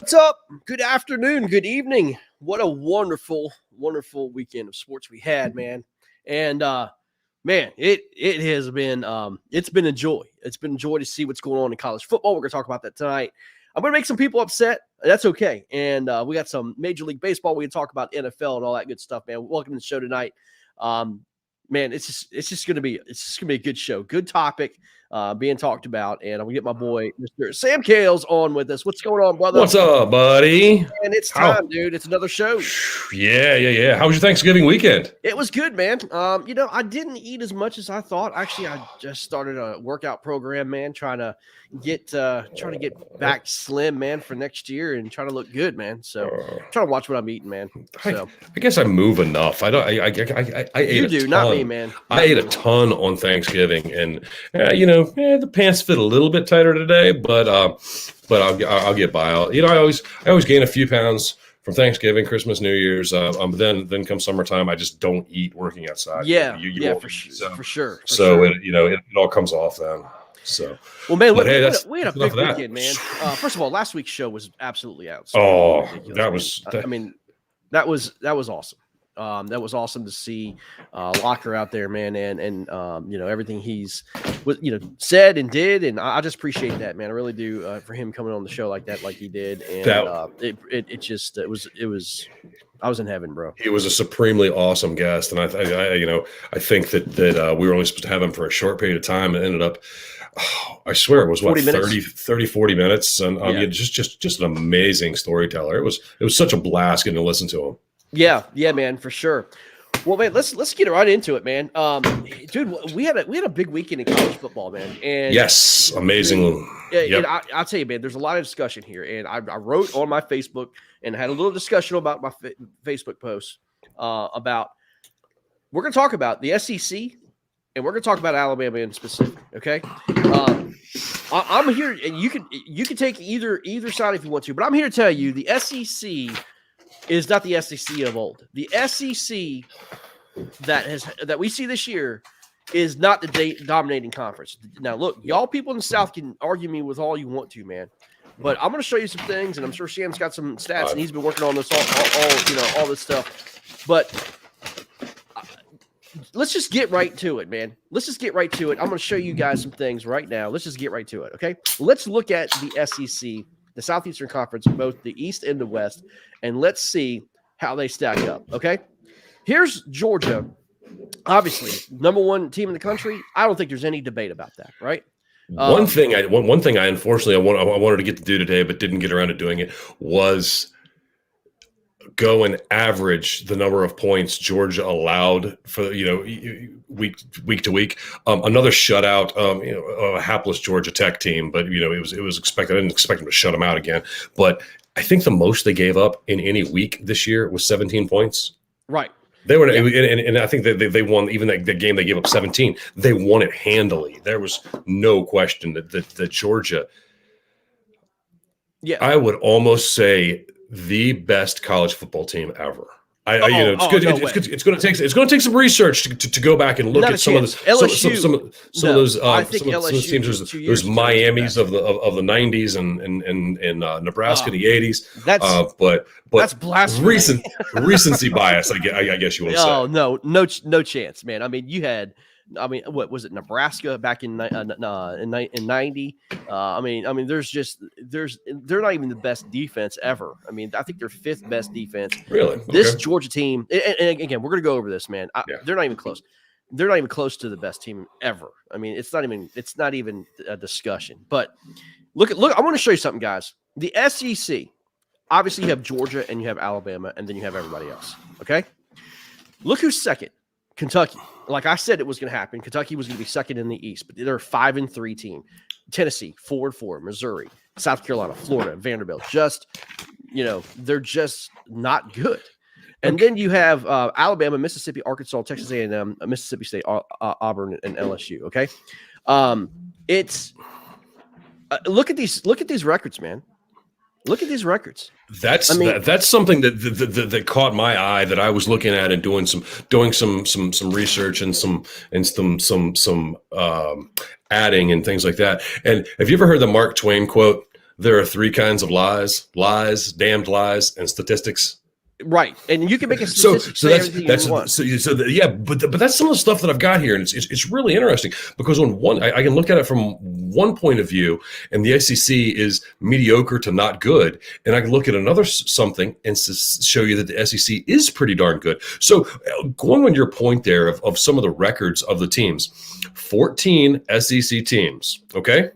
What's up? Good afternoon, good evening. What a wonderful, wonderful weekend of sports we had, man. And man, it has been it's been a joy. It's been a joy to see what's going on in college football. We're gonna talk about that tonight. I'm gonna make some people upset. That's okay. And we got some Major League Baseball. We can talk about NFL and all that good stuff, man. Welcome to the show tonight. Man, it's just gonna be a good show, good topic being talked about, and I'm gonna get my boy Mr. Sam Kales on with us. What's going on, brother? What's up, buddy? And it's time, dude. It's another show. Yeah. How was your Thanksgiving weekend? It was good, man. I didn't eat as much as I thought. Actually, I just started a workout program, man, trying to get back slim, man, for next year and trying to look good, man. So trying to watch what I'm eating, man. So I guess I move enough. I ate you do, not me, man. I ate a ton on Thanksgiving, and the pants fit a little bit tighter today, but I'll get by. I always gain a few pounds from Thanksgiving, Christmas, New Year's. Then come summertime, I just don't eat working outside. For sure. So it all comes off then. So, well, man, we had a big weekend, man. First of all, last week's show was absolutely outstanding. That was awesome. That was awesome to see Locker out there, man, and everything he's said and did, and I just appreciate that, man. I really do for him coming on the show like that, like he did, and I was in heaven, bro. He was a supremely awesome guest, and I think that we were only supposed to have him for a short period of time, and ended up. I swear it was 40 minutes. And just an amazing storyteller. It was such a blast getting to listen to him. Yeah, man, for sure. Well, man, let's get right into it, man. Dude, we had a big weekend in college football, man. And yes, amazing. And I'll tell you, man, there's a lot of discussion here, and I wrote on my Facebook and had a little discussion about my Facebook post about we're going to talk about the SEC. And we're going to talk about Alabama in specific, okay? I'm here, and you can take either side if you want to, but I'm here to tell you the SEC is not the SEC of old. The SEC that we see this year is not the dominating conference. Now, look, y'all people in the South can argue me with all you want to, man, but I'm going to show you some things, and I'm sure Sam's got some stats, and he's been working on this all this stuff, but. Let's just get right to it, man. Let's just get right to it. I'm going to show you guys some things right now. Let's just get right to it, okay? Let's look at the SEC, the Southeastern Conference, both the East and the West, and let's see how they stack up, okay? Here's Georgia, obviously, number one team in the country. I don't think there's any debate about that, right? One thing I unfortunately wanted to get to do today, but didn't get around to doing it, was go and average the number of points Georgia allowed for week to week. Another shutout, a hapless Georgia Tech team, but it was expected. I didn't expect them to shut them out again. But I think the most they gave up in any week this year was 17 points. Right. They were, and I think that they won even the game they gave up 17. They won it handily. There was no question that Georgia. Yeah, I would almost say the best college football team ever. It's going to take some research to go back and look at some of those teams. There's Miami's of the 90s and Nebraska in the 80s. That's blasphemy. Recency bias, I guess you will say. Oh no chance, man. I mean, you had. What was it? Nebraska back in 90. They're not even the best defense ever. I mean, I think they're fifth best defense. Really? This Georgia team, and again, we're going to go over this, man. They're not even close. They're not even close to the best team ever. I mean, it's not even a discussion. But look. I want to show you something, guys. The SEC. Obviously, you have Georgia and you have Alabama, and then you have everybody else. Okay. Look who's second. Kentucky. Like I said, it was going to happen. Kentucky was going to be second in the East, but they're a 5-3 team. Tennessee, 4-4. Missouri, South Carolina, Florida, Vanderbilt. They're just not good. And then you have Alabama, Mississippi, Arkansas, Texas A&M, Mississippi State, Auburn, and LSU. Okay, it's look at these records, man. Look at these records. That's something that caught my eye, that I was looking at and doing some research and some adding and things like that. And have you ever heard the Mark Twain quote? there are three kinds of lies: lies, damned lies, and statistics. Right, and you can make a statistic but that's some of the stuff that I've got here, and it's really interesting because on one, I can look at it from one point of view, and the SEC is mediocre to not good, and I can look at another something and show you that the SEC is pretty darn good. So going on your point there of some of the records of the teams, 14 SEC teams, okay,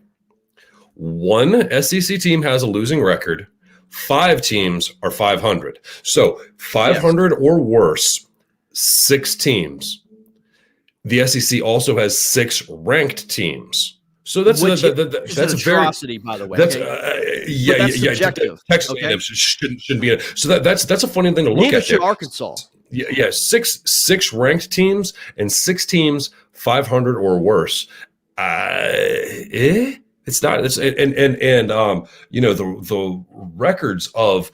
one SEC team has a losing record. 5 teams are 500. So 500 or worse, 6 teams. The SEC also has 6 ranked teams. So that's an atrocity, by the way. That's subjective. Texas A&M shouldn't be. So that's a funny thing to look Neither at. Should Arkansas. Yeah, 6 ranked teams and 6 teams 500 or worse. It's not. It's the records of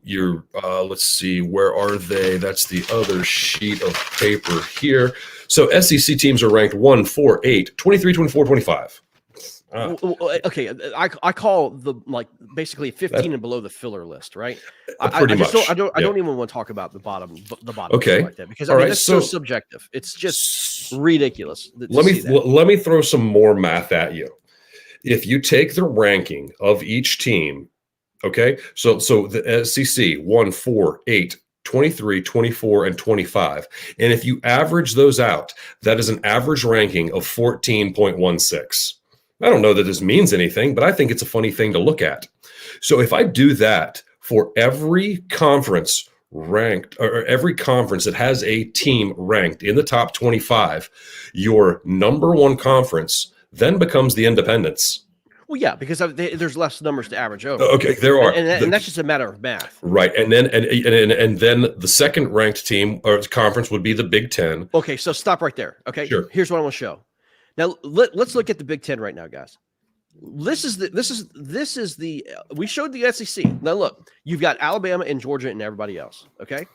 your let's see, where are they? That's the other sheet of paper here. So SEC teams are ranked 1, 4, 8, 23, 24, 25. Okay, I call the basically 15 and below the filler list, right? I don't even want to talk about the bottom. Okay, like that because that's so subjective. It's just ridiculous. Let me throw some more math at you. If you take the ranking of each team, okay, so the SEC 1, 4, 8, 23, 24, and 25, and if you average those out, that is an average ranking of 14.16. I don't know that this means anything, but I think it's a funny thing to look at. So if I do that for every conference ranked, or every conference that has a team ranked in the top 25, your number one conference then becomes the independents. Well, yeah, because there's less numbers to average over. Okay, there are, and that's just a matter of math, right? And then the second ranked team or conference would be the Big Ten. Okay, so stop right there. Okay, sure. Here's what I want to show. Now let's look at the Big Ten right now, guys. This is the we showed the SEC. Now look, you've got Alabama and Georgia and everybody else. Okay.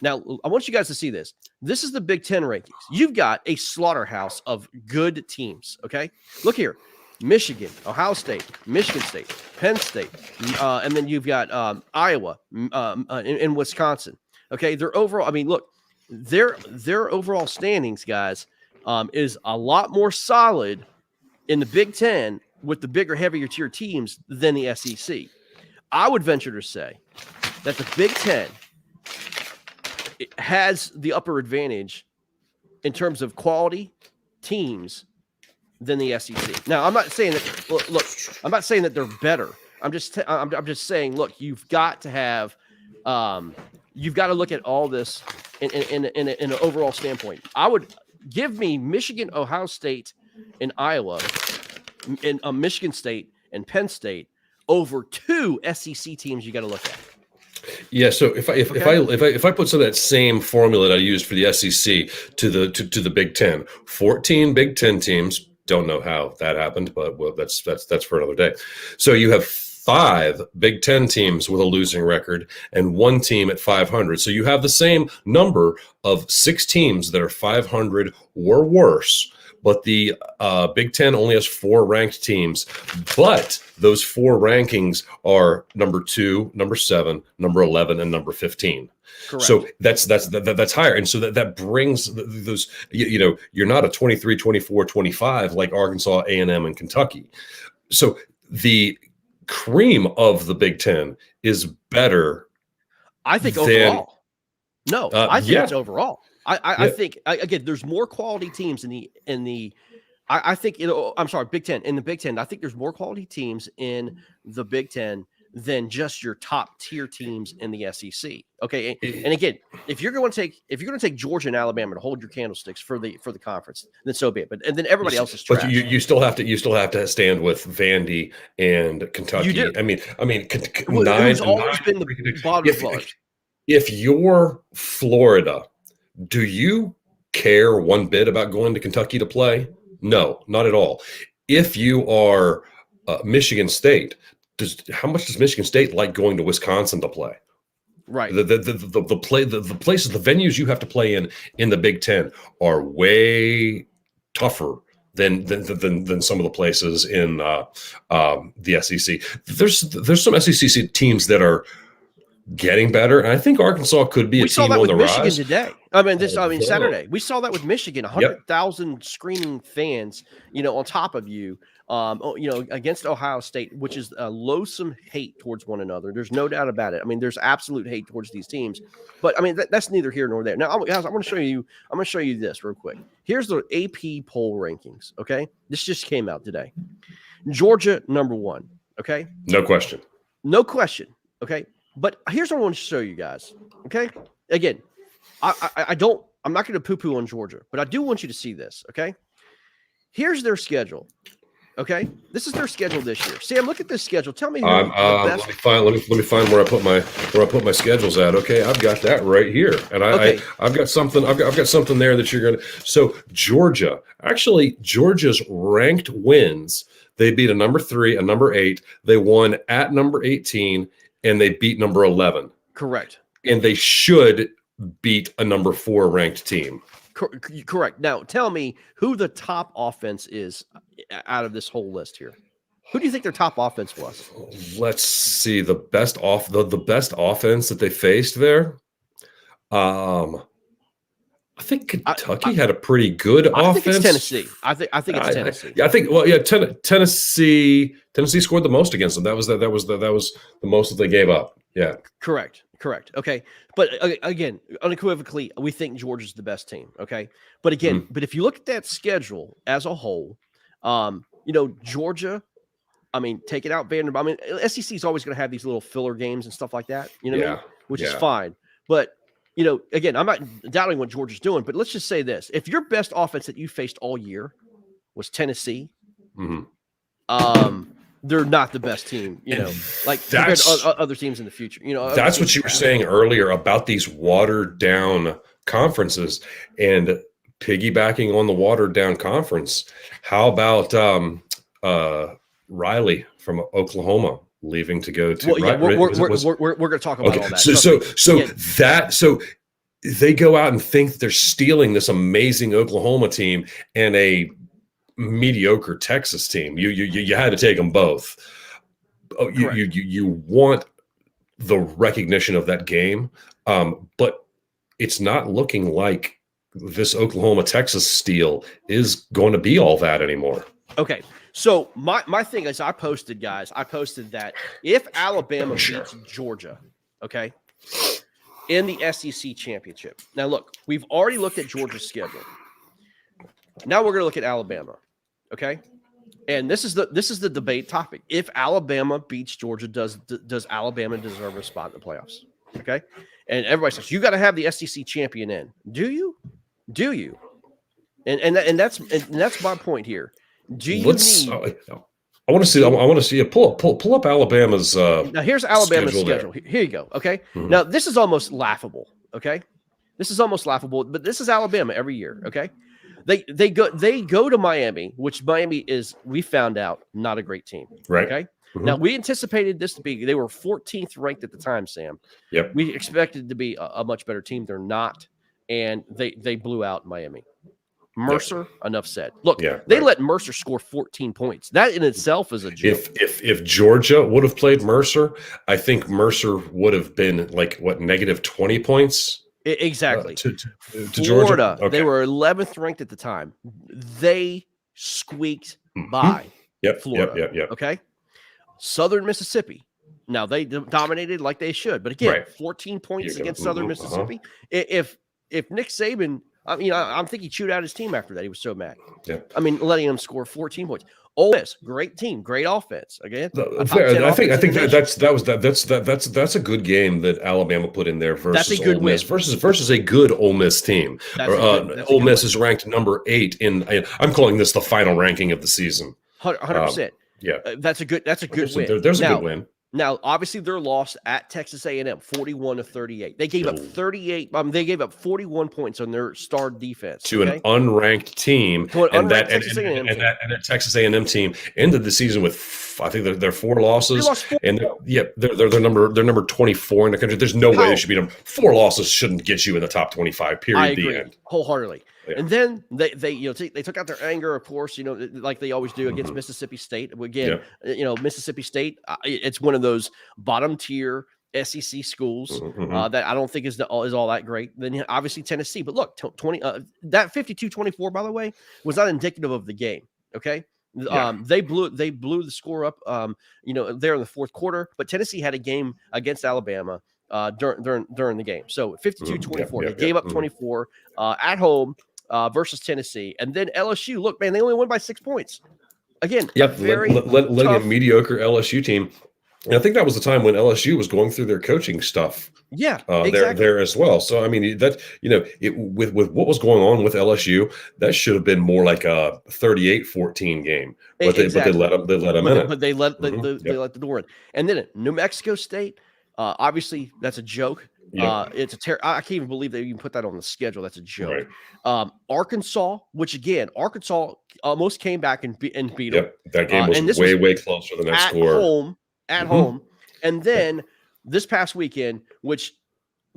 Now, I want you guys to see this. This is the Big Ten rankings. You've got a slaughterhouse of good teams, okay? Look here. Michigan, Ohio State, Michigan State, Penn State, and then you've got Iowa and Wisconsin, okay? Their overall, I mean, look, their overall standings, guys, is a lot more solid in the Big Ten with the bigger, heavier tier teams than the SEC. I would venture to say that the Big Ten has the upper advantage in terms of quality teams than the SEC. Now, I'm not saying that. Look, I'm not saying that they're better. I'm just saying. Look, you've got to have, you've got to look at all this in an overall standpoint. I would give me Michigan, Ohio State, and Iowa, and Michigan State and Penn State over 2 SEC teams. You got to look at. Yeah, so if I put some of that same formula that I used for the SEC to the Big Ten, 14 Big Ten teams, don't know how that happened, but well, that's for another day. So you have 5 Big Ten teams with a losing record and 1 team at 500. So you have the same number of 6 teams that are 500 or worse. But the Big Ten only has 4 ranked teams, but those 4 rankings are number 2, number 7, number 11, and number 15. Correct. So that's higher, and so that brings those. You're not a 23, 24, 25 like Arkansas, A&M, and Kentucky. So the cream of the Big Ten is better. I think overall. No, I think it's overall. I think again, there's more quality teams in the. I think I'm sorry, Big Ten. In the Big Ten, I think there's more quality teams in the Big Ten than just your top tier teams in the SEC. Okay, and again, if you're going to take Georgia and Alabama to hold your candlesticks for the conference, then so be it. But and then everybody else is trash. But you still have to stand with Vandy and Kentucky. You do. I mean, who's always been the bottom of the bunch. If you're Florida, do you care one bit about going to Kentucky to play? No, not at all. If you are Michigan State, how much does Michigan State like going to Wisconsin to play? Right. The places, the venues you have to play in the Big Ten are way tougher than some of the places in the SEC. There's some SEC teams that are getting better, and I think Arkansas could be a team on the rise. We saw that with Michigan today. Saturday. We saw that with Michigan. 100,000 screaming fans, on top of you. Against Ohio State, which is a loathsome hate towards one another. There's no doubt about it. I mean, there's absolute hate towards these teams. But I mean, that's neither here nor there. Now, guys, I'm going to show you this real quick. Here's the AP poll rankings. Okay, this just came out today. Georgia number 1. Okay, no question. Okay, but here's what I want to show you guys. Okay, again, I'm not going to poo-poo on Georgia, but I do want you to see this. Okay, here's their schedule. Okay, this is their schedule this year. Sam, look at this schedule. Tell me. Let me find where I put my schedules at. Okay, I've got that right here, and I've got something. I've got something there that you're gonna. So Georgia's ranked wins. They beat a number 3, a number 8. They won at number 18, and they beat number 11. Correct. And they should beat a number 4 ranked team. Correct. Now, tell me who the top offense is out of this whole list here. Who do you think their top offense was? Let's see. The best offense that they faced there. I think Kentucky had a pretty good offense. I think it's Tennessee. I think it's Tennessee. Tennessee scored the most against them. That was the most that they gave up. Yeah. Correct. Okay. But again, unequivocally, we think Georgia's the best team. Okay. But again, but if you look at that schedule as a whole, Georgia, I mean, take it out Vanderbilt. I mean, SEC is always going to have these little filler games and stuff like that, which is fine. But, again, I'm not doubting what Georgia's doing, but let's just say this. If your best offense that you faced all year was Tennessee, they're not the best team, like compared to other teams in the future. That's what you were saying earlier about these watered down conferences, and piggybacking on the watered down conference. How about Riley from Oklahoma leaving to go to? We're going to talk about all that. So they go out and think they're stealing this amazing Oklahoma team and a mediocre Texas team. You had to take them both. You want the recognition of that game, but it's not looking like this Oklahoma Texas steal is going to be all that anymore. Okay, so my thing is, I posted that if Alabama beats Georgia, okay, in the SEC championship. Now look, we've already looked at Georgia's schedule. Now we're going to look at Alabama. Okay. And this is the debate topic. If Alabama beats Georgia, does Alabama deserve a spot in the playoffs? Okay. And everybody says, you got to have the SEC champion in. Do you? And that's my point here. I want to see it. Pull up Alabama's now here's Alabama's schedule. Here you go. Okay. Now this is almost laughable. Okay. This is almost laughable, but this is Alabama every year. Okay. They go to Miami, which Miami is, we found out, not a great team. Right. Okay. Now we anticipated this to be, they were 14th ranked at the time, Sam. Yep. We expected to be a much better team. They're not. And they blew out Miami. Mercer, enough said. Look, they let Mercer score 14 points. That in itself is a joke. If Georgia would have played Mercer, I think Mercer would have been negative 20 points. Exactly. To Florida, Georgia. Okay. They were 11th ranked at the time. They squeaked by Florida. Yep. Okay. Southern Mississippi. Now they dominated like they should, but again, 14 points against Southern Mississippi. If Nick Saban, I'm thinking he chewed out his team after that. He was so mad. Yeah. Letting him score 14 points. Ole Miss, great team, great offense. Again, I think that's a good game that Alabama put in there versus Ole Miss versus a good Ole Miss team. Ole Miss is ranked number 8 in. I'm calling this the final ranking of the season. 100%. That's a good win. There's a good win. Now, obviously, they're lost at Texas A&M, 41-38. They gave up 38. They gave up 41 points on their star defense to an unranked team, and that Texas A&M team ended the season with, I think they're 4 losses, and they're number 24 in the country. There's no way they should beat them. 4 losses shouldn't get you in the top 25. Period. I agree wholeheartedly. And then they they took out their anger, of course, like they always do against Mississippi State. Again, Mississippi State, it's one of those bottom tier SEC schools that I don't think is all that great. Then obviously Tennessee, but look, that 52-24, by the way, was not indicative of the game. Okay. They blew the score up, there in the fourth quarter, but Tennessee had a game against Alabama during the game. So 52-24, they gave up 24 at home versus Tennessee. And then LSU, look, man, they only won by 6 points. Again, letting a mediocre LSU team. And I think that was the time when LSU was going through their coaching stuff. Yeah, exactly. there as well. So I mean, that with what was going on with LSU, that should have been more like a 38-14 game. But they let them in. But they let the door in. And then New Mexico State, obviously that's a joke. It's I can't even believe they even put that on the schedule. That's a joke. Right. Arkansas, which again, Arkansas almost came back and beat them. Yep, that game was way closer than that score. At home, and then this past weekend, which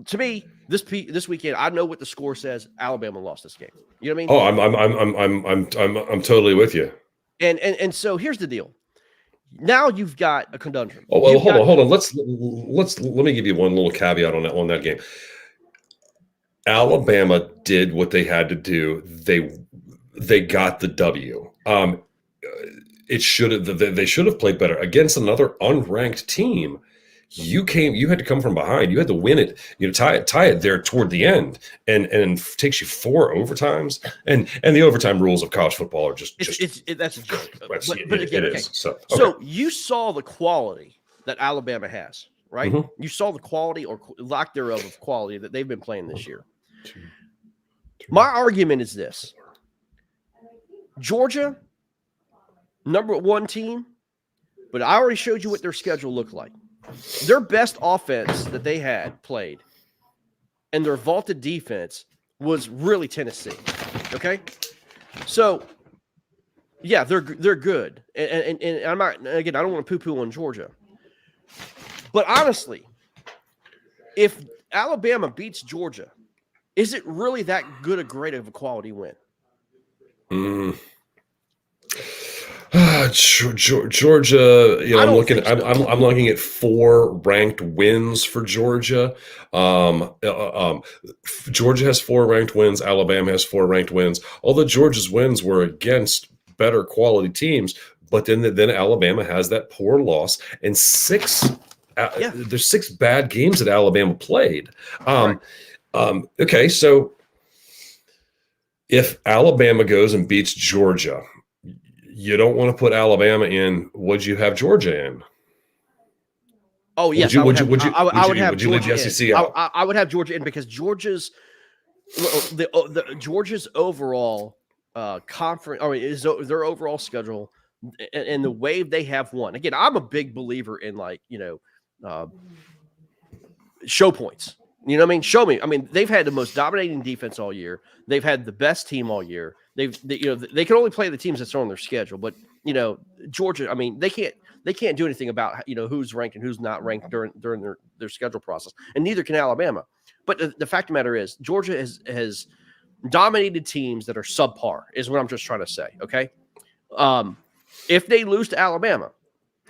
to me, this weekend, I know what the score says. Alabama lost this game. You know what I mean? Oh, I'm totally with you. And so here's the deal. Now you've got a conundrum. Oh well, hold on. Let me give you one little caveat on that game. Alabama did what they had to do. They got the W. They should have played better against another unranked team. You had to come from behind. You had to win it. Tie it there toward the end, and it takes you 4 overtimes. And the overtime rules of college football are just that's a joke. But again, it is. So you saw the quality that Alabama has, right? You saw the quality or lack thereof of quality that they've been playing this year. My argument is this: Georgia, number 1 team, but I already showed you what their schedule looked like. Their best offense that they had played and their vaulted defense was really Tennessee. Okay? So, yeah, they're good. And I'm not, again, I don't want to poo-poo on Georgia. But honestly, if Alabama beats Georgia, is it really that good a grade of a quality win? Georgia, I'm looking at 4 ranked wins for Georgia. Georgia has 4 ranked wins. Alabama has 4 ranked wins. Although Georgia's wins were against better quality teams, but then Alabama has that poor loss and 6. There's 6 bad games that Alabama played. Okay, so if Alabama goes and beats Georgia, you don't want to put Alabama in. Would you have Georgia in? Oh yes, would you leave the SEC out? I would have Georgia in because Georgia's overall conference, is their overall schedule and the way they have won. Again, I'm a big believer in show points. You know what I mean? Show me. I mean, they've had the most dominating defense all year. They've had the best team all year. They can only play the teams that's on their schedule. But Georgia, I mean, they can't do anything about who's ranked and who's not ranked during their schedule process, and neither can Alabama. But the fact of the matter is, Georgia has dominated teams that are subpar. Is what I'm just trying to say. Okay, if they lose to Alabama,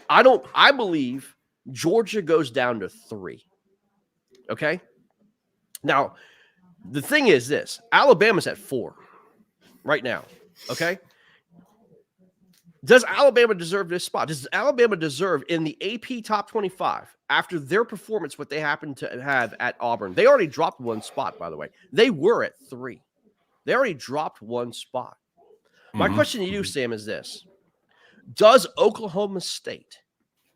I believe Georgia goes down to 3. Okay. Now, the thing is this: Alabama's at 4 right now. Okay. Does Alabama deserve this spot? Does Alabama deserve in the AP top 25 after their performance, what they happen to have at Auburn? They already dropped 1 spot, by the way. They were at 3. They already dropped 1 spot. My question to you, Sam, is this: does Oklahoma State,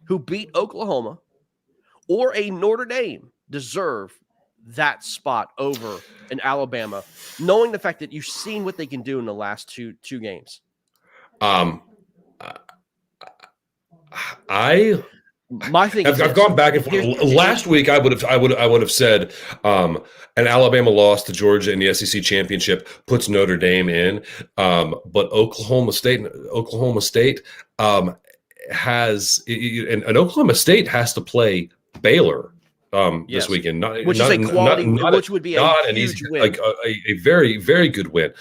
who beat Oklahoma, or a Notre Dame deserve that spot over in Alabama, knowing the fact that you've seen what they can do in the last two games? I've gone back and forth. Last week, I would have said an Alabama loss to Georgia in the SEC championship puts Notre Dame in, but Oklahoma State has, and Oklahoma State has to play Baylor this weekend, which is a quality, which would be a huge win, like a very, very good win.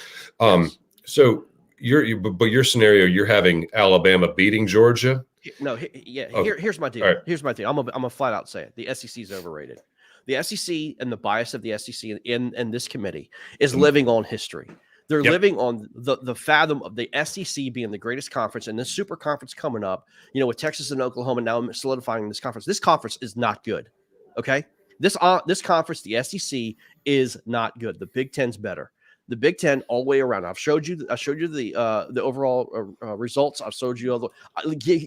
So your scenario, you're having Alabama beating Georgia. No, here's my deal. Right. Here's my deal. I'm gonna flat out say it. The SEC is overrated. The SEC and the bias of the SEC in this committee is living on history. They're living on the fathom of the SEC being the greatest conference, and this super conference coming up, with Texas and Oklahoma now solidifying this conference. This conference is not good. Okay, this conference, the SEC, is not good. The Big Ten's better. The Big Ten all the way around. I showed you the overall results. I've showed you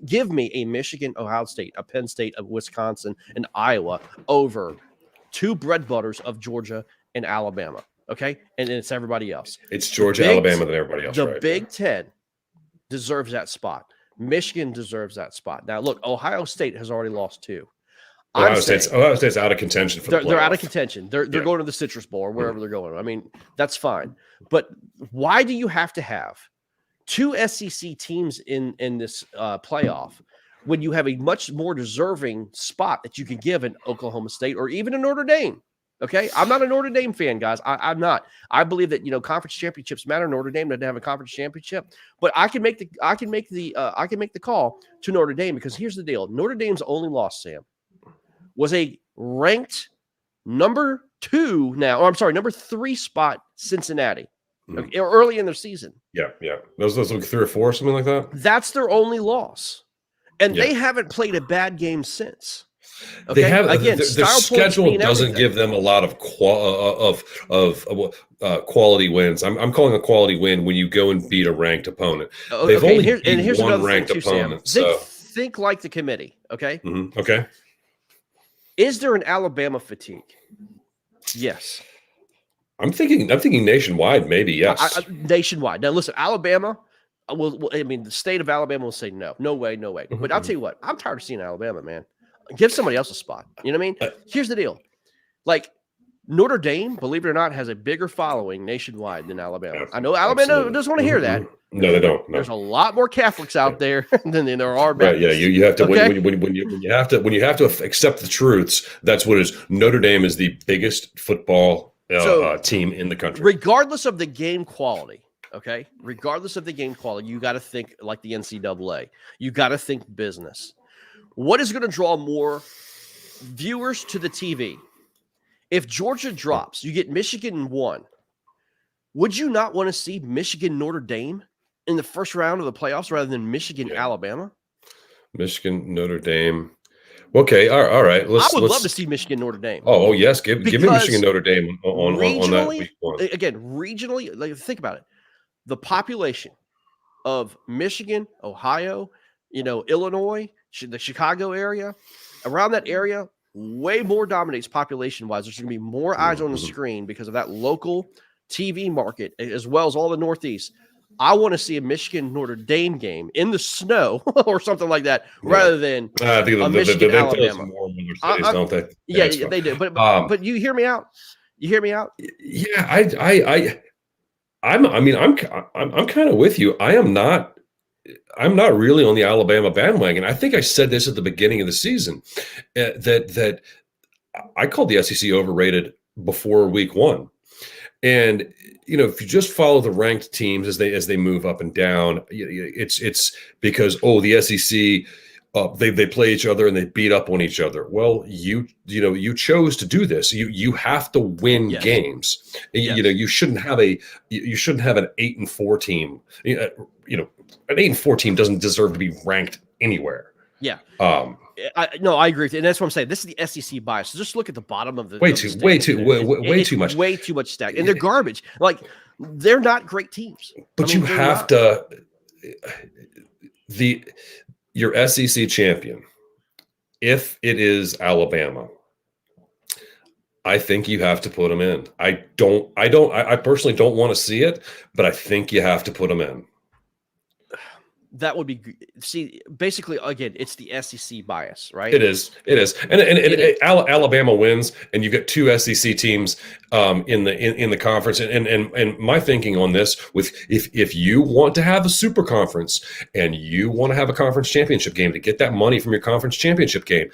give me a Michigan, Ohio State, a Penn State, a Wisconsin, and Iowa over two bread butters of Georgia and Alabama. Okay, and it's everybody else. It's Georgia, Alabama, than everybody else. The Big Ten deserves that spot. Michigan deserves that spot. Now, look, Ohio State has already lost two. Ohio State's out of contention for the playoff. They're out of contention. They're going to the Citrus Bowl or wherever they're going. I mean, that's fine. But why do you have to have two SEC teams in this playoff when you have a much more deserving spot that you could give in Oklahoma State or even in Notre Dame? Okay, I'm not a Notre Dame fan, guys. I'm not. I believe that conference championships matter. Notre Dame doesn't have a conference championship, but I can make the call to Notre Dame because here's the deal: Notre Dame's only loss, Sam, was a ranked number 3 spot Cincinnati early in their season. Yeah. Those like 3 or 4, something like that. That's their only loss, and they haven't played a bad game since. Okay? They have again. Their schedule doesn't give them a lot of quality wins. I'm calling a quality win when you go and beat a ranked opponent. They've only beat one ranked opponent. Think like the committee. Okay. Mm-hmm. Okay. Is there an Alabama fatigue? Yes. I'm thinking nationwide, maybe yes. Nationwide. Now listen, Alabama. The state of Alabama will say no way. But I'll tell you what, I'm tired of seeing Alabama, man. Give somebody else a spot. You know what I mean? Here's the deal. Like Notre Dame, believe it or not, has a bigger following nationwide than Alabama. I know Alabama doesn't want to hear that. No, they don't. No. There's a lot more Catholics out there than there are Baptists. Right, yeah, you have to when you have to accept the truths. That's what it is. Notre Dame is the biggest football team in the country, regardless of the game quality. Okay, regardless of the game quality, you got to think like the NCAA. You got to think business. What is going to draw more viewers to the TV? If Georgia drops, you get Michigan 1. Would you not want to see Michigan Notre Dame in the first round of the playoffs rather than Michigan Alabama? Michigan Notre Dame. Okay, all right. I would love to see Michigan Notre Dame. Oh yes, give me Michigan Notre Dame on that week 1. Again, regionally, like think about it. The population of Michigan, Ohio, Illinois, the Chicago area, around that area, way more dominates population-wise. There's going to be more eyes on the screen because of that local TV market, as well as all the Northeast. I want to see a Michigan Notre Dame game in the snow or something like that, rather than a Michigan Alabama. Don't they? Yeah, they do. But you hear me out. You hear me out? Yeah, I'm kind of with you. I'm not really on the Alabama bandwagon. I think I said this at the beginning of the season that I called the SEC overrated before week 1. And if you just follow the ranked teams as they move up and down, it's because the SEC they play each other and they beat up on each other. Well, you chose to do this. You have to win games. Yes. You shouldn't have an 8-4 team. An 8-4 team doesn't deserve to be ranked anywhere. Yeah. I agree with you. And that's what I'm saying. This is the SEC bias. So just look at the bottom of the way too much. Way too much stack. And they're garbage. Like they're not great teams. But you have to your SEC champion, if it is Alabama, I think you have to put them in. I personally don't want to see it, but I think you have to put them in. That would be basically again, it's the SEC bias, right? It is, and Alabama wins, and you get 2 SEC teams in the conference. And my thinking on this, if you want to have a super conference and you want to have a conference championship game to get that money from your conference championship game,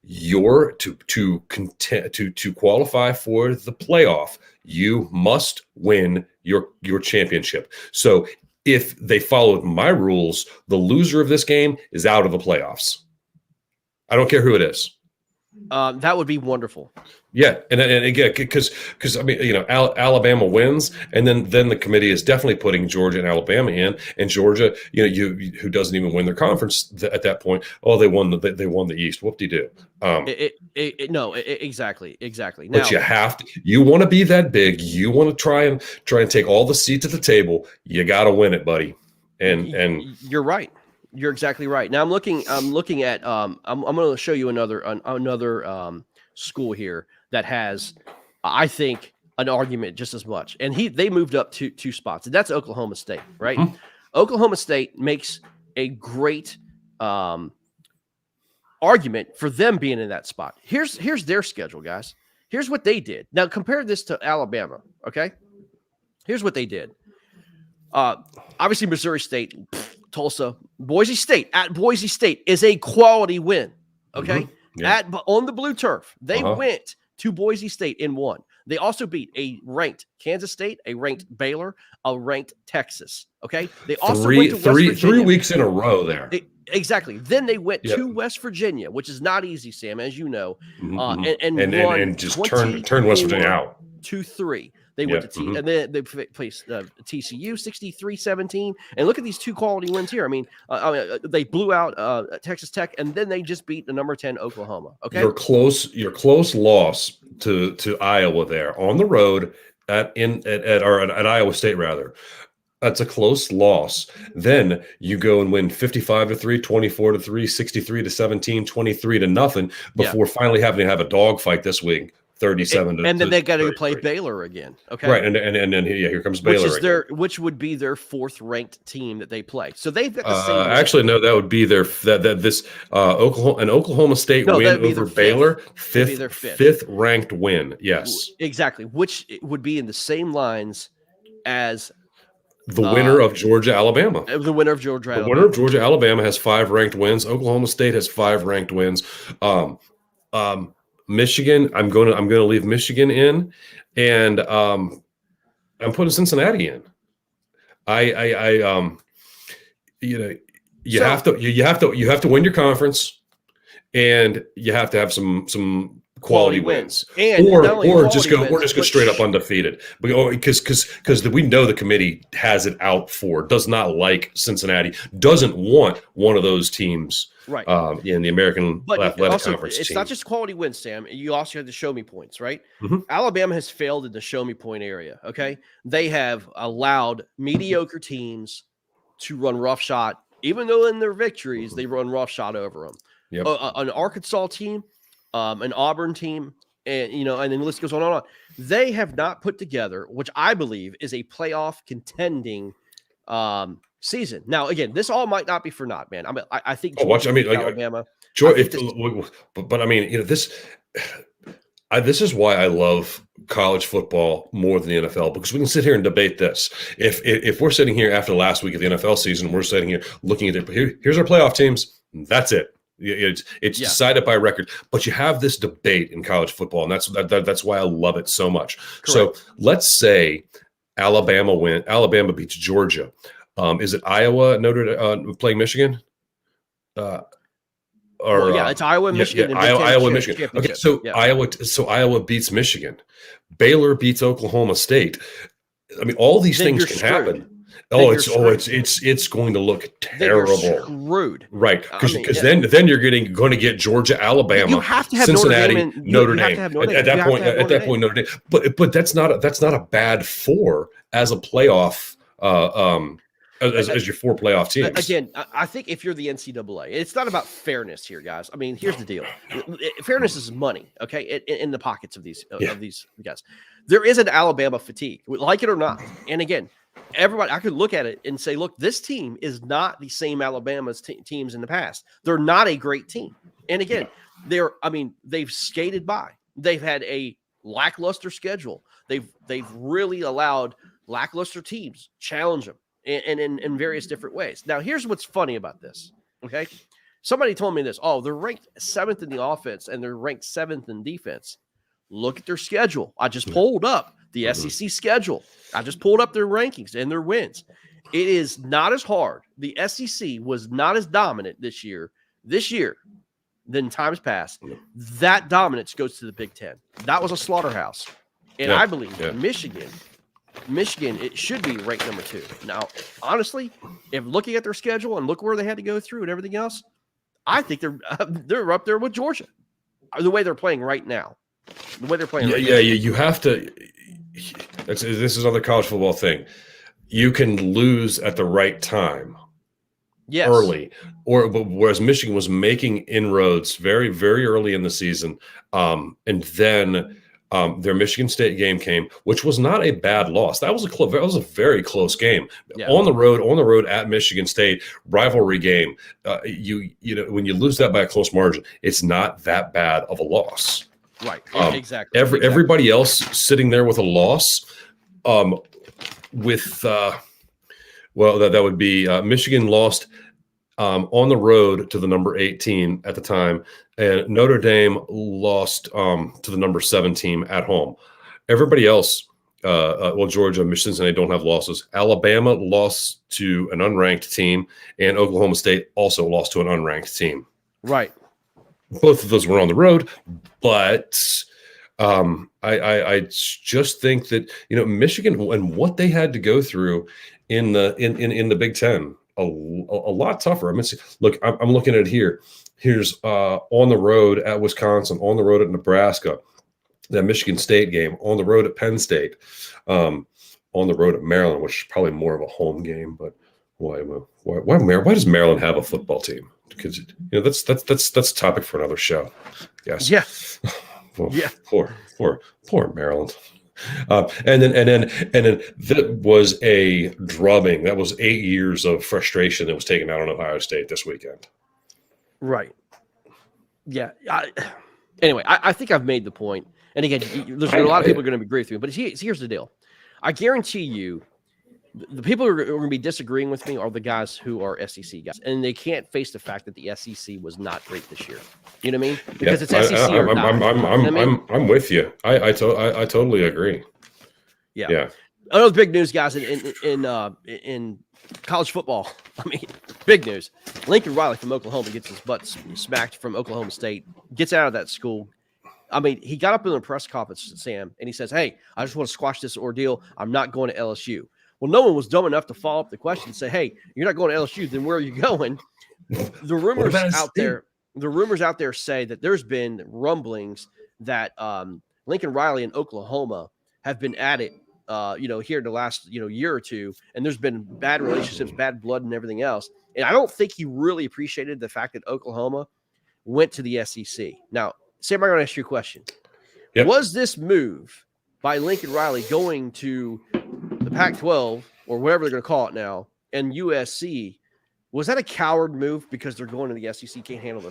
to qualify for the playoff, you must win your championship. So if they followed my rules, the loser of this game is out of the playoffs. I don't care who it is. That would be wonderful. Yeah, and again, because I mean, Alabama wins, and then the committee is definitely putting Georgia and Alabama in, and Georgia, who doesn't even win their conference at that point. Oh, they won the East. Whoop-de-doo. Exactly. Now, but you want to be that big. You want to try and take all the seats at the table. You got to win it, buddy. And you're right. You're exactly right. Now I'm looking at I'm going to show you another school here that has, I think, an argument just as much. And they moved up two spots, and that's Oklahoma State, right? Mm-hmm. Oklahoma State makes a great argument for them being in that spot. Here's their schedule, guys. Here's what they did. Now compare this to Alabama, okay? Here's what they did. Obviously, Missouri State, Tulsa, Boise State. At Boise State is a quality win, okay? Mm-hmm. Yeah. On the blue turf, they went to Boise State and won. They also beat a ranked Kansas State, a ranked Baylor, a ranked Texas. Okay, they also went to West Virginia. 3 weeks in a row there. Exactly. Then they went to West Virginia, which is not easy, Sam, as you know, and just turn West Virginia out 2-3. They went to and then they placed TCU 63-17. And look at these two quality wins here. I mean, they blew out Texas Tech, and then they just beat the number 10 Oklahoma. Okay, your close loss to Iowa there on the road at Iowa State rather. That's a close loss. Then you go and win 55-3, 24-3, 63-17, 23-0 before finally having to have a dogfight this week. 37 and then they got to play Baylor again. Okay, right, and then here comes Baylor, which would be their fourth ranked team that they play. So they've got the same. Actually, no, that would be their Oklahoma State win over Baylor, fifth ranked win. Yes, exactly, which would be in the same lines as the winner of Georgia, Alabama. The winner of Georgia, Alabama. The winner of Georgia, Alabama has 5 ranked wins. Oklahoma State has 5 ranked wins. Michigan, I'm going to leave Michigan in, and I'm putting Cincinnati in. You have to win your conference, and you have to have some quality wins, or just go straight up undefeated, because we know the committee has it out does not like Cincinnati, doesn't want one of those teams. Right. In the American Athletic Conference it's team. not just quality wins, Sam. You also have the show me points, right? Mm-hmm. Alabama has failed in the show me point area, okay? They have allowed mediocre teams to run roughshod, even though in their victories, they run roughshod over them. Yep. An Arkansas team, an Auburn team, and and then the list goes on and on. They have not put together, which I believe is a playoff contending season. Now, again, this all might not be for naught, man. I think Alabama. But I mean, this is why I love college football more than the NFL, because we can sit here and debate this. If we're sitting here after last week of the NFL season, we're sitting here looking at it. Here's our playoff teams. That's it. It's decided by record. But you have this debate in college football, and that's why I love it so much. Correct. So let's say Alabama beats Georgia. Is it Iowa, Notre playing Michigan? It's Iowa, Michigan. Iowa, Michigan. Okay, so Iowa beats Michigan. Baylor beats Oklahoma State. I mean, all these things can happen. It's going to look terrible. Screwed, right? Because then you're going to get Georgia, Alabama, you have to have Cincinnati, Notre Dame. At that point, Notre Dame. But that's not a bad 4 as a playoff. As your 4 playoff teams. Again, I think if you're the NCAA, it's not about fairness here, guys. I mean, here's the deal: fairness is money, okay, in the pockets of these guys. There is an Alabama fatigue, like it or not. And again, everybody, I could look at it and say, look, this team is not the same Alabama's teams in the past. They're not a great team. And again, they've skated by. They've had a lackluster schedule. They've really allowed lackluster teams challenge them. And in various different ways. Now, here's what's funny about this, okay? Somebody told me this. Oh, they're ranked 7th in the offense and they're ranked 7th in defense. Look at their schedule. I just pulled up the SEC schedule. I just pulled up their rankings and their wins. It is not as hard. The SEC was not as dominant this year than times past. That dominance goes to the Big Ten. That was a slaughterhouse. And I believe Michigan, it should be ranked number 2. Now, honestly, if looking at their schedule and look where they had to go through and everything else, I think they're up there with Georgia. The way they're playing right now. The way they're playing right now. Yeah, you have to – this is another college football thing. You can lose at the right time. Yes. Early, whereas Michigan was making inroads very, very early in the season, and then their Michigan State game came, which was not a bad loss. That was a very close game on the road at Michigan State, rivalry game. You know when you lose that by a close margin, it's not that bad of a loss. Right. Exactly. Everybody else sitting there with a loss, that would be Michigan lost on the road to the number 8 team at the time, and Notre Dame lost to the number 7 team at home. Everybody else, Georgia, Michigan, Cincinnati don't have losses. Alabama lost to an unranked team, and Oklahoma State also lost to an unranked team. Right. Both of those were on the road, but I just think that Michigan and what they had to go through in the Big Ten a lot tougher. I mean, look, I'm looking at it here. Here's on the road at Wisconsin, on the road at Nebraska, that Michigan State game, on the road at Penn State, on the road at Maryland, which is probably more of a home game. But why does Maryland have a football team? Because that's a topic for another show. Yes. Yeah. Well, yeah. Poor Maryland. And then that was a drubbing. That was 8 years of frustration that was taken out on Ohio State this weekend. Right. Yeah. Anyway, I think I've made the point. And again, there's a lot of people are going to agree with me. But here's the deal. I guarantee you, the people who are going to be disagreeing with me are the guys who are SEC guys, and they can't face the fact that the SEC was not great this year. You know what I mean? Because it's SEC or not. I'm with you. I totally agree. Yeah. Another big news, guys, in college football. I mean, big news. Lincoln Riley from Oklahoma gets his butt smacked from Oklahoma State. Gets out of that school. I mean, he got up in the press conference, Sam, and he says, "Hey, I just want to squash this ordeal. I'm not going to LSU." Well, no one was dumb enough to follow up the question and say, "Hey, you're not going to LSU, then where are you going?" The rumors out there say that there's been rumblings that Lincoln Riley and Oklahoma have been at it, here in the last year or two, and there's been bad relationships, bad blood, and everything else. And I don't think he really appreciated the fact that Oklahoma went to the SEC. Now, Sam, I'm going to ask you a question. Yep. Was this move by Lincoln Riley going to the Pac-12 or whatever they're going to call it now, and USC, was that a coward move because they're going to the SEC, can't handle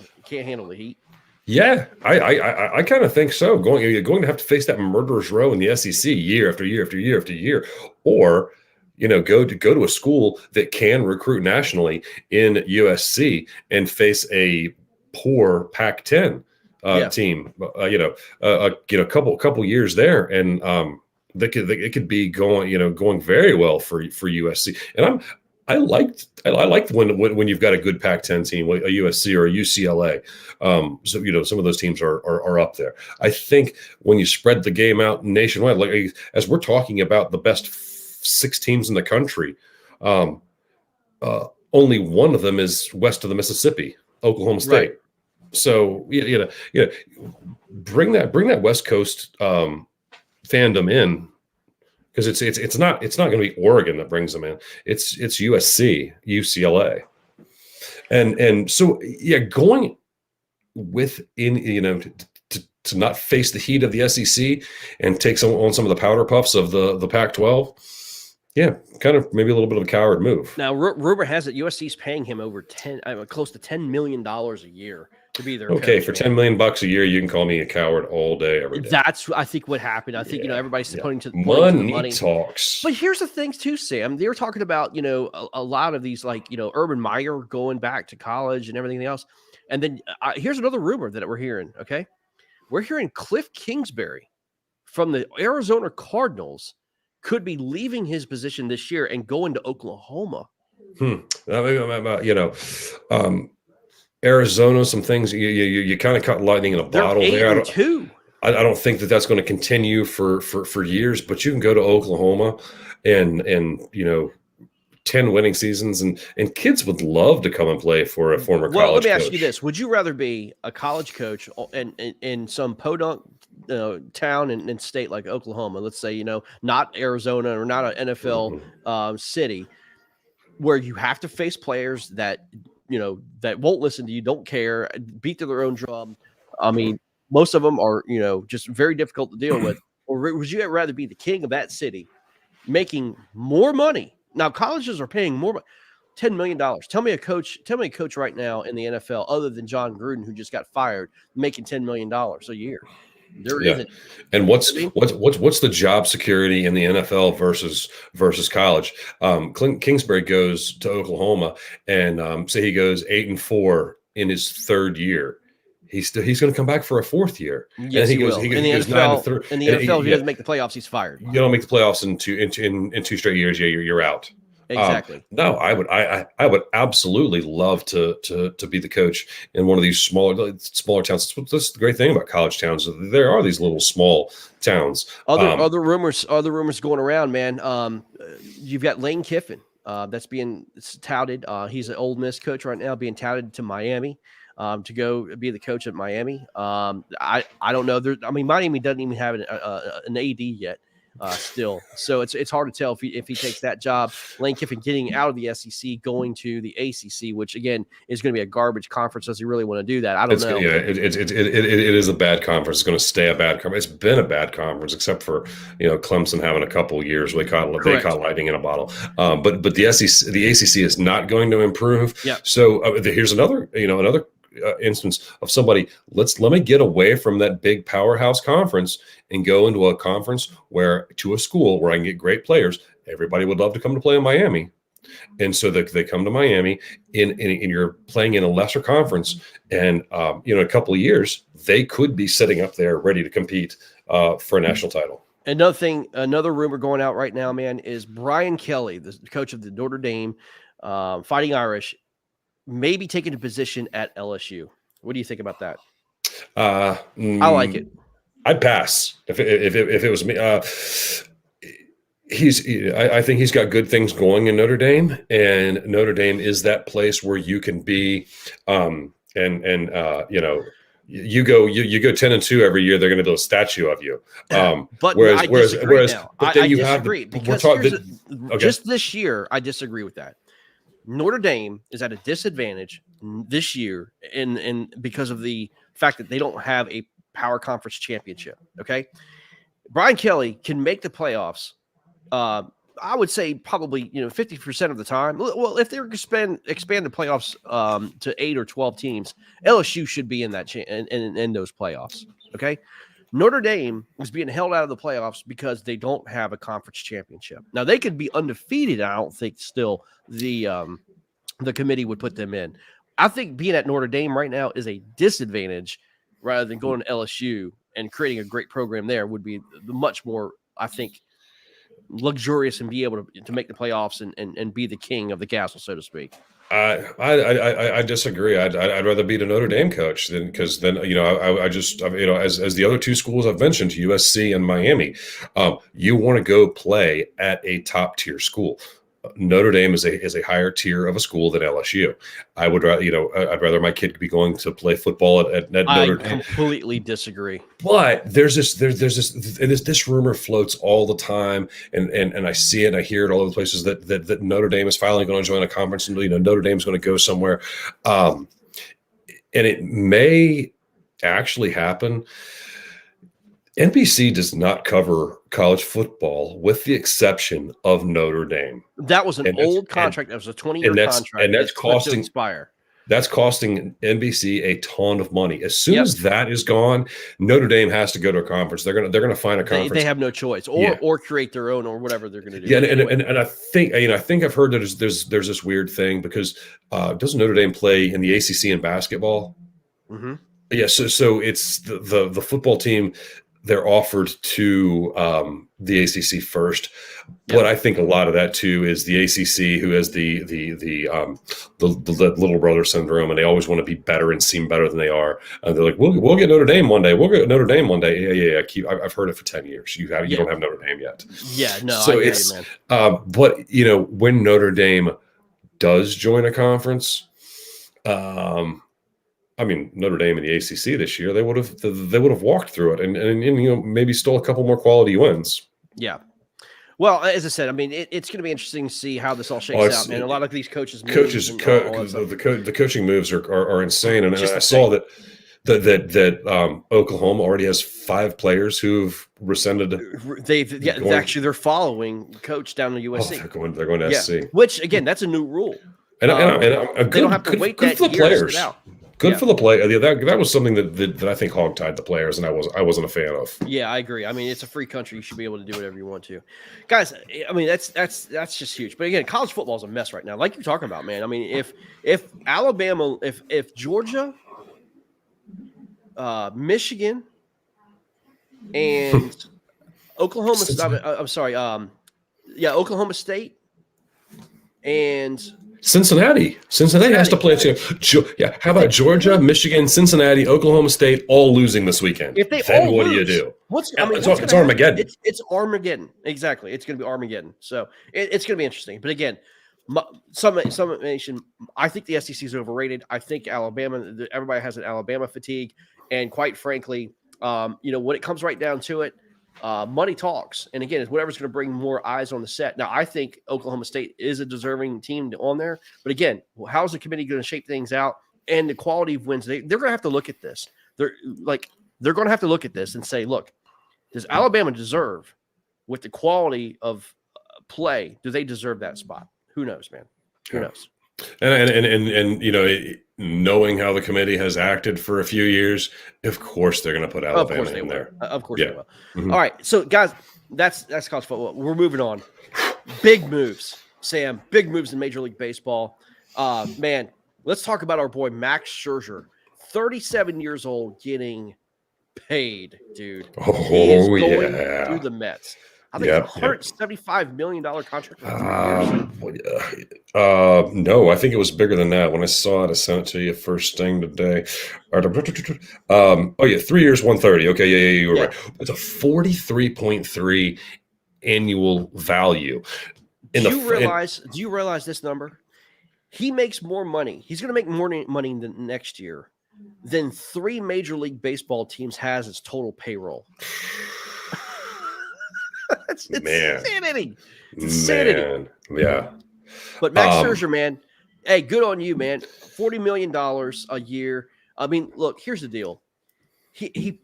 the heat? Yeah, I kind of think so. You're going to have to face that murderer's row in the SEC year after year after year after year, or go to a school that can recruit nationally in USC and face a poor Pac-10 team. A couple years there, and it could be going very well for USC. And I liked when you've got a good Pac-10 team, like a USC or a UCLA. So some of those teams are up there. I think when you spread the game out nationwide, like as we're talking about the best 6 teams in the country, only one of them is west of the Mississippi, Oklahoma State. Right. So bring that West Coast fandom in. Because it's not going to be Oregon that brings them in. It's USC, UCLA, and so going within to not face the heat of the SEC and take on some of the powder puffs of the Pac-12. Yeah, kind of maybe a little bit of a coward move. Now, rumor has it USC's paying him over close to $10 million a year to be their okay, coach. for $10 million a year, you can call me a coward all day, every day. That's, I think, what happened. I think, everybody's pointing to the money talks. But here's the thing too, Sam. They were talking about, a lot of these, like, Urban Meyer going back to college and everything else. And then here's another rumor that we're hearing. Okay. We're hearing Cliff Kingsbury from the Arizona Cardinals could be leaving his position this year and going to Oklahoma. Arizona, some things you kind of caught lightning in a bottle there. I don't think that's going to continue for years, but you can go to Oklahoma and 10 winning seasons, and kids would love to come and play for a former college coach. Well, let me ask you this. Would you rather be a college coach in some podunk town and state like Oklahoma, let's say, not Arizona or not an NFL city, where you have to face players that, that won't listen to you, don't care, beat to their own drum? I mean, most of them are, just very difficult to deal with. Or would you rather be the king of that city, making more money? Now, colleges are paying more, $10 million. Tell me a coach right now in the NFL, other than John Gruden, who just got fired, making $10 million a year. There isn't. And what's the job security in the NFL versus college? Kingsbury goes to Oklahoma, and say he goes 8-4 in his third year. He's going to come back for a fourth year. Yes, and he goes, in the NFL, if he doesn't make the playoffs, he's fired. You don't make the playoffs in two straight years. Yeah, you're out. Exactly. No, I would absolutely love to be the coach in one of these smaller towns. That's the great thing about college towns. There are these little small towns. Other rumors going around, man. You've got Lane Kiffin. That's being touted. He's an Ole Miss coach right now, being touted to Miami. To go be the coach at Miami. I don't know. Miami doesn't even have an AD yet still. So it's hard to tell if he takes that job. Lane Kiffin getting out of the SEC, going to the ACC, which again is going to be a garbage conference. Does he really want to do that? I don't know. Yeah, it is a bad conference. It's going to stay a bad conference. It's been a bad conference, except for Clemson having a couple years. They caught lightning in a bottle. But the SEC, the ACC is not going to improve. Yeah. So here's another instance of somebody. Let me get away from that big powerhouse conference and go into a conference to a school where I can get great players. Everybody would love to come to play in Miami, and so they come to Miami. And you're playing in a lesser conference, and in a couple of years they could be sitting up there ready to compete for a national title. Another rumor going out right now, man, is Brian Kelly, the coach of the Notre Dame Fighting Irish, maybe taking a position at LSU. What do you think about that? I like it. I'd pass if it was me. I think he's got good things going in Notre Dame, and Notre Dame is that place where you can be, you go 10-2 every year. They're going to build a statue of you. But I disagree because just this year, I disagree with that. Notre Dame is at a disadvantage this year, and because of the fact that they don't have a power conference championship. Okay, Brian Kelly can make the playoffs. I would say probably 50% of the time. Well, if they're expand the playoffs to 8 or 12 teams, LSU should be in that in those playoffs. Okay, Notre Dame is being held out of the playoffs because they don't have a conference championship. Now they could be undefeated. I don't think still the committee would put them in. I think being at Notre Dame right now is a disadvantage rather than going to LSU and creating a great program there would be much more, I think, luxurious and be able to make the playoffs and be the king of the castle, so to speak. I disagree. I'd rather be the Notre Dame coach because then as the other two schools I've mentioned, USC and Miami, you want to go play at a top tier school. Notre Dame is a higher tier of a school than LSU. I would rather, I'd rather my kid be going to play football at Notre Dame. I completely disagree. But there's this rumor floats all the time, and I see it, and I hear it all over the places that Notre Dame is finally going to join a conference, and Notre Dame's going to go somewhere, and it may actually happen. NBC does not cover college football with the exception of Notre Dame. That was an old contract. That was a 20-year contract. And that's costing expire. That's costing NBC a ton of money. As soon as that is gone, Notre Dame has to go to a conference. They're gonna find a conference. They have no choice, or create their own, or whatever they're gonna do. Yeah, and I think I've heard that there's this weird thing because doesn't Notre Dame play in the ACC in basketball? Mm-hmm. Yeah, so it's the football team. They're offered to the ACC first, but I think a lot of that too is the ACC, who has the little brother syndrome, and they always want to be better and seem better than they are. And they're like, we'll get Notre Dame one day. We'll get Notre Dame one day. Yeah. I've heard it for 10 years. You don't have Notre Dame yet. Yeah, no. So it's but when Notre Dame does join a conference, I mean, Notre Dame in the ACC this year, they would have walked through it and maybe stole a couple more quality wins. Yeah. Well, as I said, I mean, it's going to be interesting to see how this all shakes out, man. A lot of these the coaching moves are insane, and I saw that Oklahoma already has 5 players who've rescinded. They're following coach down to USC. They're going to SC. Which again, that's a new rule. And they don't have to wait that year to sit out. Good for the play. That was something that I think hogtied the players, and I wasn't a fan of. Yeah, I agree. I mean, it's a free country. You should be able to do whatever you want to, guys. I mean, that's just huge. But again, college football is a mess right now. Like you're talking about, man. I mean, if Alabama, if Georgia, Michigan, and Oklahoma State, and Cincinnati has to play. How about Georgia, Michigan, Cincinnati, Oklahoma State all losing this weekend? If they then all what lose, do you do? It's Armageddon. It's Armageddon. Exactly. It's going to be Armageddon. So it's going to be interesting. But again, some nation. I think the SEC is overrated. I think Alabama. Everybody has an Alabama fatigue, and quite frankly, when it comes right down to it, money talks. And again, it's whatever's going to bring more eyes on the set. Now, I think Oklahoma State is a deserving team on there. But again, how's the committee going to shape things out? And the quality of wins, they're going to have to look at this. They're going to have to look at this and say, look, does Alabama deserve, with the quality of play, do they deserve that spot? Who knows, man? Who knows? And knowing how the committee has acted for a few years, of course they're going to put Alabama in there. Of course they will. Mm-hmm. All right, so guys, that's college football. We're moving on. Big moves, Sam. Big moves in Major League Baseball. Man, let's talk about our boy Max Scherzer, 37 years old, getting paid, dude. He is going to the Mets. I think it's a $175 million contract. No, I think it was bigger than that. When I saw it, I sent it to you first thing today. 3 years, 130. Okay, yeah, you were right. It's a 43.3 annual value. Do you realize this number? He makes more money. He's going to make more money next year than 3 Major League Baseball teams has as total payroll. It's insanity. Man. Yeah. But Max Scherzer, man, hey, good on you, man. $40 million a year. I mean, look, here's the deal. He'll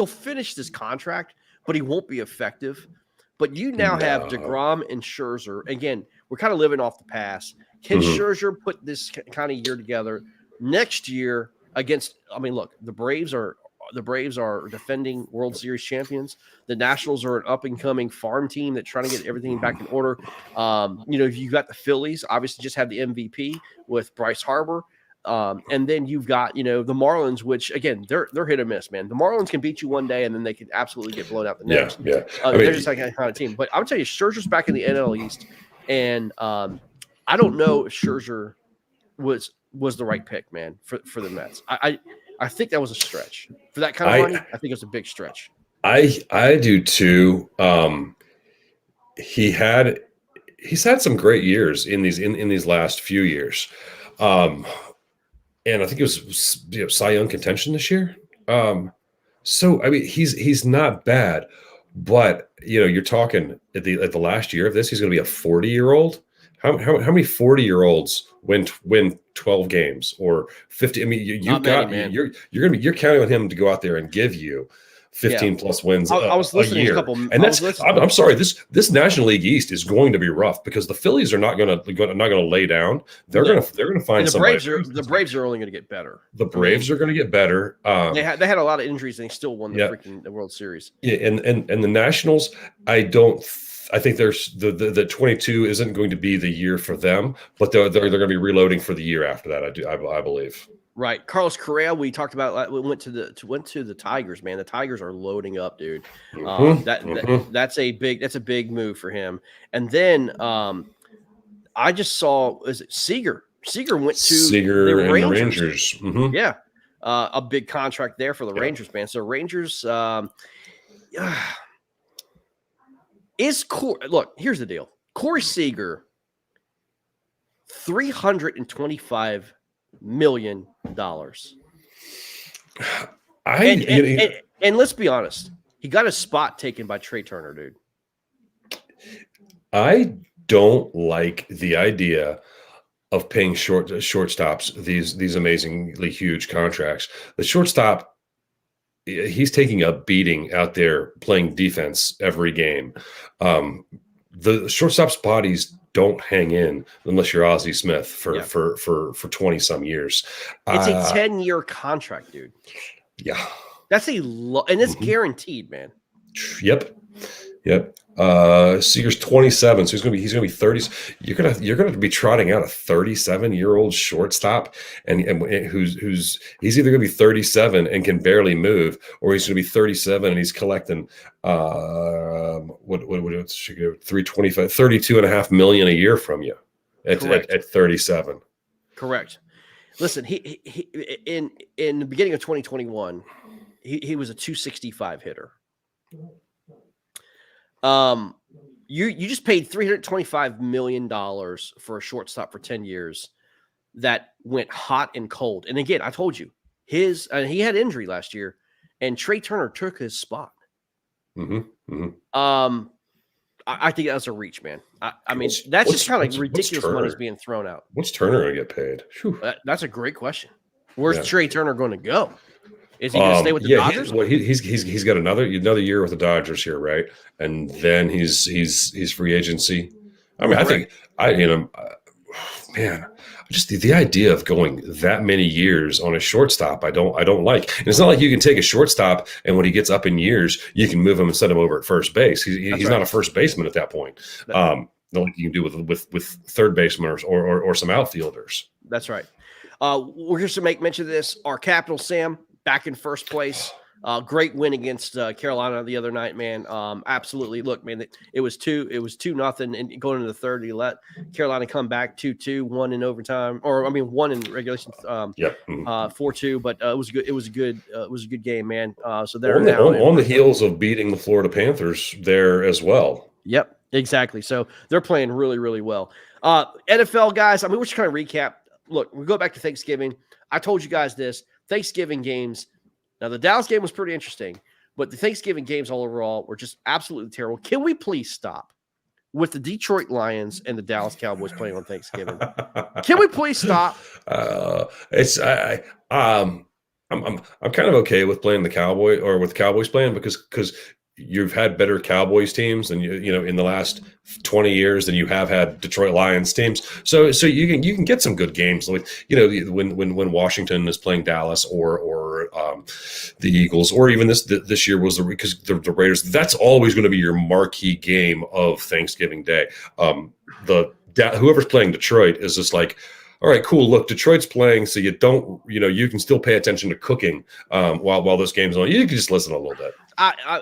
finish this contract, but he won't be effective. But you now have DeGrom and Scherzer. Again, we're kind of living off the past. Can Scherzer put this kind of year together next year against? I mean, look, the Braves are defending World Series champions. The Nationals are an up-and-coming farm team that's trying to get everything back in order. You've got the Phillies, obviously just have the MVP with Bryce Harper. And then you've got, the Marlins, which, again, they're hit or miss, man. The Marlins can beat you one day, and then they can absolutely get blown out the next. Yeah. They're just like that kind of team. But I'm telling you, Scherzer's back in the NL East, and I don't know if Scherzer was the right pick, man, for the Mets. I think that was a stretch for that kind of money. I think it was a big stretch. I do too. He's had some great years in these last few years, and I think it was Cy Young contention this year. So I mean, he's not bad, but you're talking at the last year of this, he's going to be a 40-year-old. How many 40-year-olds win 12 games or 50? I mean, you're counting on him to go out there and give you 15 plus wins I was listening a year. And I'm sorry, this National League East is going to be rough because the Phillies are not going to lay down. They're going to find somebody. The Braves are only going to get better. The Braves are going to get better. They had a lot of injuries and they still won the World Series. Yeah, and the Nationals, I think there's the 22 isn't going to be the year for them, but they're going to be reloading for the year after that. I believe. Right, Carlos Correa. We talked about. We went to the Tigers. Man, the Tigers are loading up, dude. That's a big move for him. And then I just saw Seager. Seager went to the Rangers. Mm-hmm. Yeah, a big contract there for the Rangers, man. So Rangers look. Here's the deal. Corey Seager, $325 million. And let's be honest, he got a spot taken by Trey Turner, dude. I don't like the idea of paying shortstops these amazingly huge contracts. The shortstop, he's taking a beating out there playing defense every game. The shortstop's bodies don't hang in unless you're Ozzie Smith for 20 some years. It's a 10-year contract, dude. Yeah, that's and it's guaranteed, man. Yep. Seager's 27, so he's gonna be 30. You're gonna be trotting out a 37-year-old shortstop, and he's either gonna be 37 and can barely move, or he's gonna be 37 and he's collecting what 325, $32.5 million a year from you at 37. Correct. Listen, he in the beginning of 2021, he was a 265 hitter. You just paid $325 million for a shortstop for 10 years that went hot and cold. And again, I told you he had injury last year, and Trey Turner took his spot. I think that's a reach, man. I mean, that's just kind of ridiculous money's being thrown out. What's Turner going to get paid? That's a great question. Where's Trey Turner going to go? Is he going to stay with the Dodgers? He's got another year with the Dodgers here, right? And then he's free agency. I mean, just the idea of going that many years on a shortstop, I don't like. And it's not like you can take a shortstop and when he gets up in years, you can move him and set him over at first base. He's not a first baseman at that point. Not like you can do with third basemen or some outfielders. That's right. We're just to make mention of this. Our Capitals, Sam, back in first place. Great win against Carolina the other night, man. Absolutely. Look, man, it was 2-0, and going into the third, he let Carolina come back 2-2, one in overtime, one in regulation, 4-2. But it was good. It was a good game, man. So they're on the heels of beating the Florida Panthers there as well. Yep, exactly. So they're playing really, really well. NFL guys, I mean, we're just kind of recap. Look, we go back to Thanksgiving. I told you guys this. Thanksgiving games. Now, the Dallas game was pretty interesting, but the Thanksgiving games all overall were just absolutely terrible. Can we please stop with the Detroit Lions and the Dallas Cowboys playing on Thanksgiving? Can we please stop? I'm kind of okay with playing the Cowboy or with Cowboys playing because you've had better Cowboys teams than you know in the last 20 years than you have had Detroit Lions teams. So you can get some good games with when Washington is playing Dallas or the Eagles, or even this year was because the Raiders. That's always going to be your marquee game of Thanksgiving Day. Whoever's playing Detroit is just like, all right, cool. Look, Detroit's playing, so you can still pay attention to cooking while this game's on. You can just listen a little bit.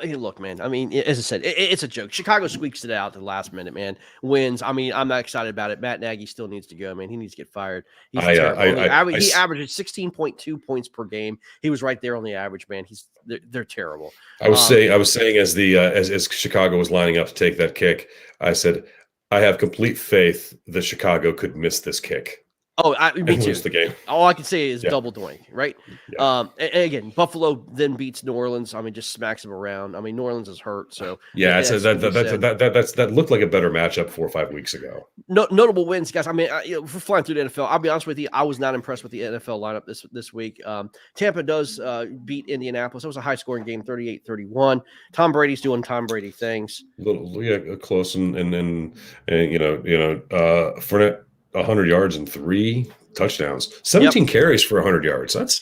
Look, man. I mean, as I said, it's a joke. Chicago squeaks it out at the last minute, man. Wins. I mean, I'm not excited about it. Matt Nagy still needs to go, man. He needs to get fired. He's terrible. He averages 16.2 points per game. He was right there on the average, man. They're terrible. I was saying as Chicago was lining up to take that kick, I said, I have complete faith that Chicago could miss this kick. Oh, me too. The game. All I can say is double doink, right? Yeah. And again, Buffalo then beats New Orleans. I mean, just smacks them around. I mean, New Orleans is hurt, so yeah. That looked like a better matchup 4 or 5 weeks ago. Notable wins, guys. I mean, we're flying through the NFL. I'll be honest with you, I was not impressed with the NFL lineup this week. Tampa does beat Indianapolis. It was a high scoring game, 38-31. Tom Brady's doing Tom Brady things. Close and Fournette 100 yards and 3 touchdowns, 17 carries for 100 yards. That's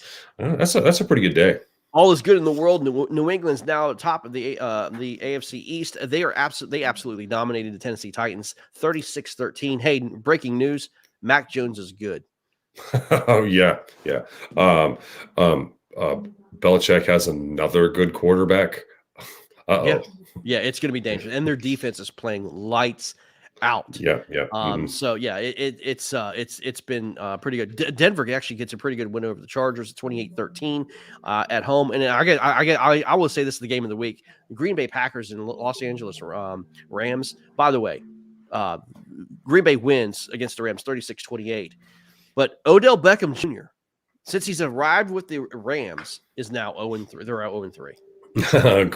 a pretty good day. All is good in the world. New England's now at top of the AFC East. They absolutely dominated the Tennessee Titans 36-13. Hey, breaking news: Mac Jones is good. Oh yeah. Belichick has another good quarterback. Yeah, it's going to be dangerous, and their defense is playing lights out. So yeah, it's been pretty good. Denver actually gets a pretty good win over the Chargers, 28-13 at home. And I will say this is the game of the week: Green Bay Packers and Los Angeles Rams. By the way, Green Bay wins against the Rams 36-28, but Odell Beckham Jr., since he's arrived with the Rams, is now 0-3. They're out 0-3. Good.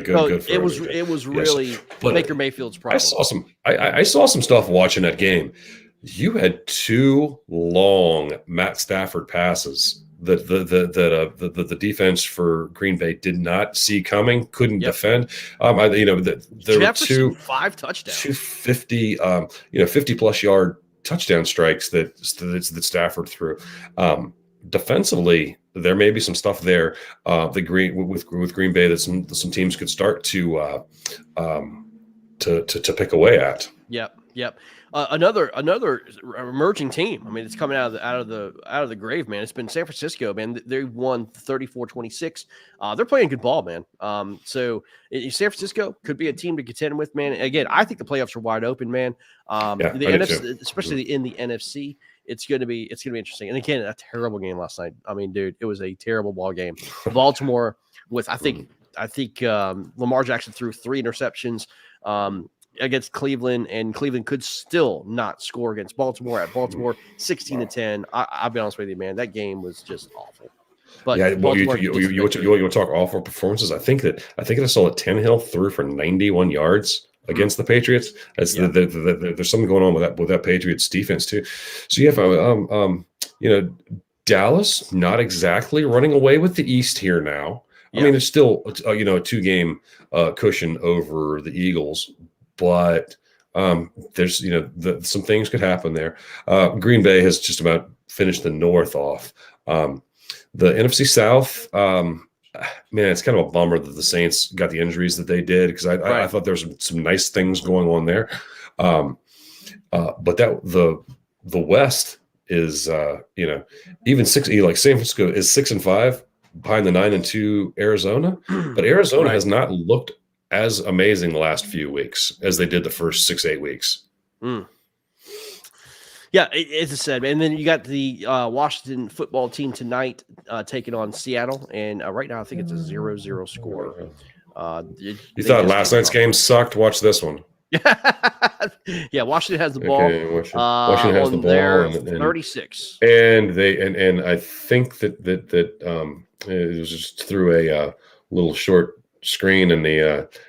So it was really Baker Mayfield's problem. I saw some stuff watching that game. You had 2 long Matt Stafford passes that the defense for Green Bay did not see coming, couldn't defend. There Jefferson, were 5 touchdowns, 250 50 plus yard touchdown strikes that Stafford threw. Defensively, there may be some stuff there with Green Bay that some teams could start to pick away at. Yep. Another emerging team. I mean, it's coming out of the grave, man. It's been San Francisco, man. They won 34-26. They're playing good ball, man. So San Francisco could be a team to contend with, man. Again, I think the playoffs are wide open, man. The NFC, especially in the NFC. It's going to be interesting. And again, a terrible game last night. I mean, dude, it was a terrible ball game. Baltimore with I think Lamar Jackson threw 3 interceptions against Cleveland, and Cleveland could still not score against Baltimore at Baltimore 16-10. I'll be honest with you, man, that game was just awful. But yeah, well, you want to talk awful performances? I think I saw that Tannehill threw for 91 yards against the Patriots. There's something going on with that Patriots defense too. So you have Dallas not exactly running away with the East here now. I mean, it's still a 2-game cushion over the Eagles, but there's some things could happen there. Green Bay has just about finished the North off. The NFC South. Man, it's kind of a bummer that the Saints got the injuries that they did, because I thought there was some nice things going on there. But the West is even 6, like San Francisco is 6-5 behind the 9-2 Arizona, but Arizona has not looked as amazing the last few weeks as they did the first 6-8 weeks. Yeah, as I said, and then you got the Washington football team tonight taking on Seattle, and right now I think it's a 0-0 score. You thought last night's game sucked? Watch this one. Yeah, Washington has the ball. Okay, Washington has the ball, and 36, and I think that it was just through a little short screen, and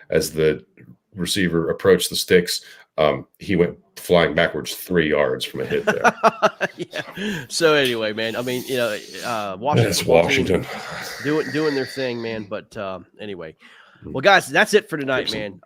as the receiver approached the sticks, he went flying backwards 3 yards from a hit there. Yeah. So anyway, man, I mean, Washington doing their thing, man. But anyway, well, guys, that's it for tonight, man.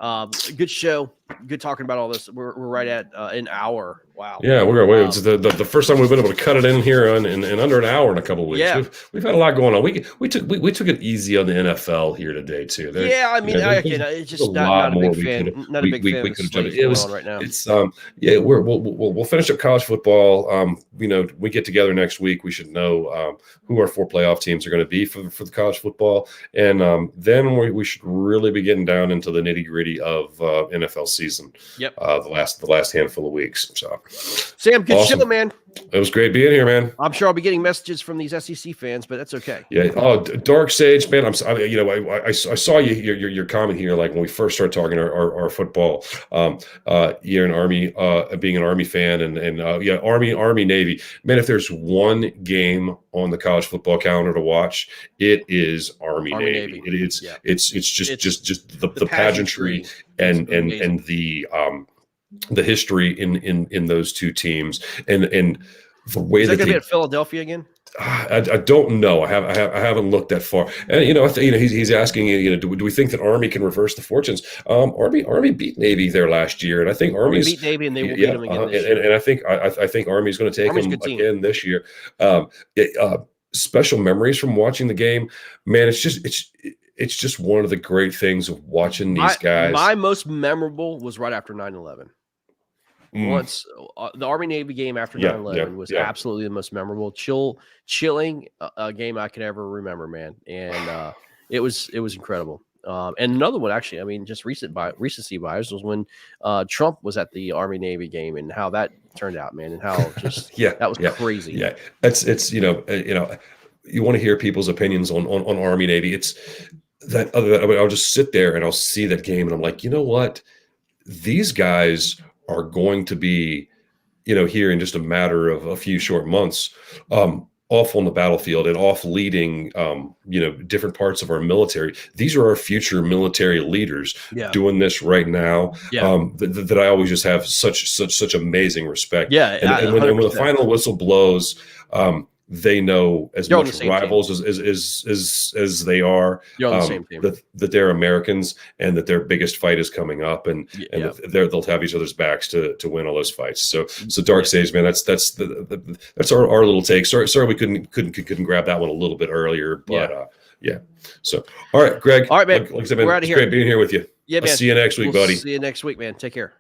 Good show. Good talking about all this. We're right at an hour. Wow. Yeah, we're going. It's the first time we've been able to cut it in here in under an hour in a couple of weeks. Yeah. We've had a lot going on. We took it easy on the NFL here today too. I mean, it's just not a big fan. Not a big fan. We could have done it. Right now. It's we'll finish up college football. We get together next week. We should know who our 4 playoff teams are going to be for the college football, and then we should really be getting down into the nitty gritty of NFL season. Yep. The last handful of weeks. So, Sam, good show, man. It was great being here, man. I'm sure I'll be getting messages from these SEC fans, but that's okay. Yeah. Oh, Dark Sage, man. I saw your comment here, like when we first started talking our football. You're an Army, being an Army fan, and Army Navy. Man, if there's one game on the college football calendar to watch, it is Army Navy. It's just the pageantry and the history in those two teams and the way that going to be at Philadelphia again. I don't know. I haven't looked that far. And he's asking, do we think that Army can reverse the fortunes? Army beat Navy there last year, and I think Army beat Navy, and they will beat them again this year. And I think Army's going to take them again this year. Special memories from watching the game, man. It's just one of the great things of watching these guys. My most memorable was right after 9/11. Once the Army-Navy game after 9/11 was absolutely the most memorable, chilling game I could ever remember, man. And it was incredible. And another one, actually, I mean, just recency bias was when Trump was at the Army-Navy game and how that turned out, man, and how just that was crazy. Yeah, it's you want to hear people's opinions on Army-Navy. It's that I'll just sit there and I'll see that game and I'm like, you know what, these guys are going to be, here in just a matter of a few short months, off on the battlefield and off leading, different parts of our military. These are our future military leaders doing this right now. That I always just have such amazing respect. And when the final whistle blows, they know as much rivals as they are, that they're Americans and that their biggest fight is coming up, and they'll have each other's backs to win all those fights. So Dark Sage, man, that's our little take. Sorry we couldn't grab that one a little bit earlier, but So all right, Greg. All right, man. Like I said, man, we're out of here. Great being here with you. Yeah, man. I'll see you next week, buddy. See you next week, man. Take care.